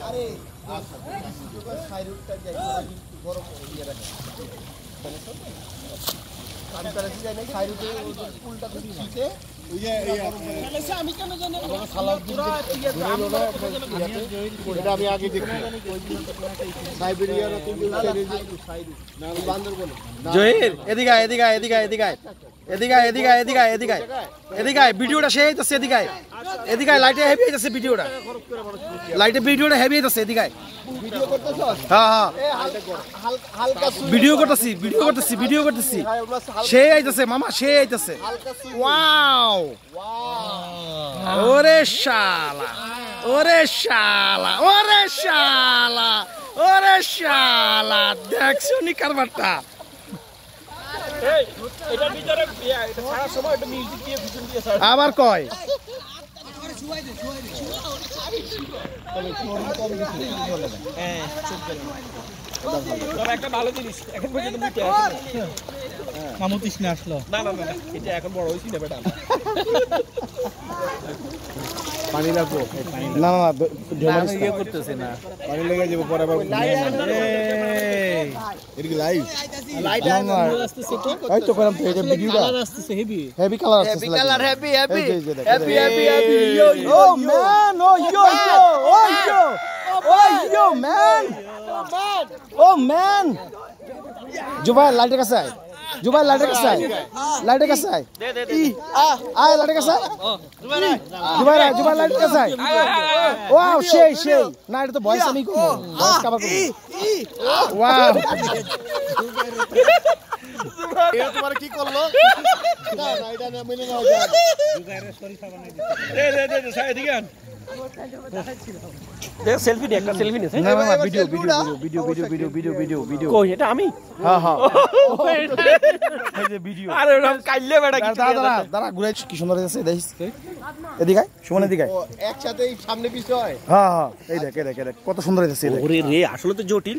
আরে বড় ইয়ে রাখে আমি তারাছি যাই না খাইরুতে ফুলটা দিতে ওই যে আমি কেন জানি সালাদ পুরো এটা আমি আগে দেখি সাইবেরিয়ার কিন্তু না বান্দরবন জহির এদিকে এদিকে এদিকে এদিকে এদিকে এদিকে এদিকে এদিকে এদিকে ভিডিওটা সেই হইতাছে এদিকে এদিকে লাইটে হেভি হইতাছে ভিডিওটা লাইটে ভিডিওটা হেভি হইতাছে এদিকে ভিডিও করতেছস হ্যাঁ হ্যাঁ হালকা ভিডিও করতেছি ভিডিও করতেছি সেই আইতাছে মামা সেই আইতাছে ওয়াও ওরে শালা ওরে শালা ওরে শালা ওরে শালা দেখছো নি কারবারটা এটা ভিতরে এটা সারা সময় এটা মিউজিক দিয়ে পিছন দিয়ে ছাড়া আবার কয় হ্যাঁ চুপ করে তবে একটা ভালো জিনিস এখন পর্যন্ত মুখে আসে কামতিস না আসলো না না না এটা এখন বড় হইছি না বেটা পানি লাগবো না না ঢেলা ইয়ে করতেছে না পানি লেগে যাবে পরে আবার এর কি লাইভ লাইট আসতেছে তো এই তো করলাম তো এটা ভিডিওটা কালার আসতেছে হেভি কালার আসতেছে হেভি কালার হেভি ও ম্যান ও ইয়ো ম্যান ও ম্যান জুবাই লাইটের কাছে আয় জুবাই লাইটের কাছে আয় লাইটের কাছে আয় আয় লাইটের কাছে জুবাই লাইটের কাছে আয় ওয়াও সেই না এটা তো ভয়েস আমি করব ভয়েস কভার করব ওয়াও এটা তোমার কি করলো না এটা না মেনে নাও যায় জুবাইরের শরীফা বানাই দিতে দে সাইড দিগান দেখ সেলফি দে একটা সেলফি নে না না ভিডিও কই এটা আমি হ্যাঁ হ্যাঁ এই যে ভিডিও আরে ওটা কাইলে বেটা কি দাঁড়া ঘুরে কি সুন্দর আছে দেখিস এদিকে সুমন এদিকে একসাথে সামনে পিছে হয় হ্যাঁ এই দেখ কত সুন্দর আছে ওরে রে আসলে তো জটিল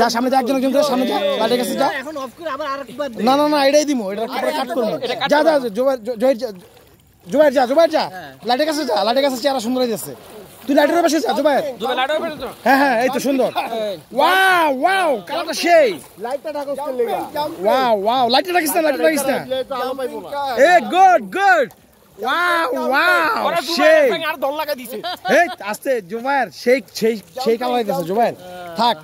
যা সামনে যা একজন করে সামনে যা লাইটের কাছে যা এখন অফ করে আবার আরেকবার না এটাই দিমু এটা কাট করব যা জুবাইর যা লাইটের কাছে যা লাইটের কাছে চেহারা সুন্দর হইছে তুই লাইটের পাশে যা জুবাইর লাইটের পাশে তো হ্যাঁ এই তো সুন্দর ওয়াও কালারটা সেই লাইটটা ঢাকা করতে লাগা ওয়াও লাইটটা রাখিস না এ গুড ওয়াও সেই আর দল লাগা দিছে এই আস্তে জুবাইর সেই কালার হইছে জুবাইর থাক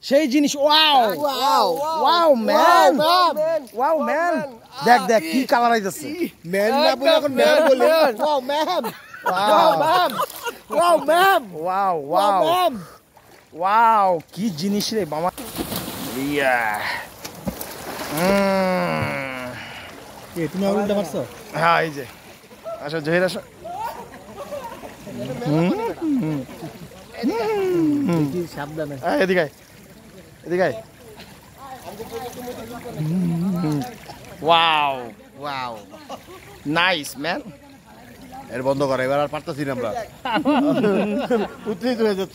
সেই জিনিস ওয়াও ম্যান দেখ কি কালার আইতাছে ম্যান না বলে এখন ম্যাম বলে ওয়াও কি জিনিস রে মামা ইয়া তুমি উল্টা মারছো হ্যাঁ এই যে আচ্ছা জহির আসো সাবধানে এদিকে ওয়াও নাইস ম্যান এর বন্ধ করে এবার আর পারতাছি না আমরা উত্তেজিত হয়ে যাচ্ছে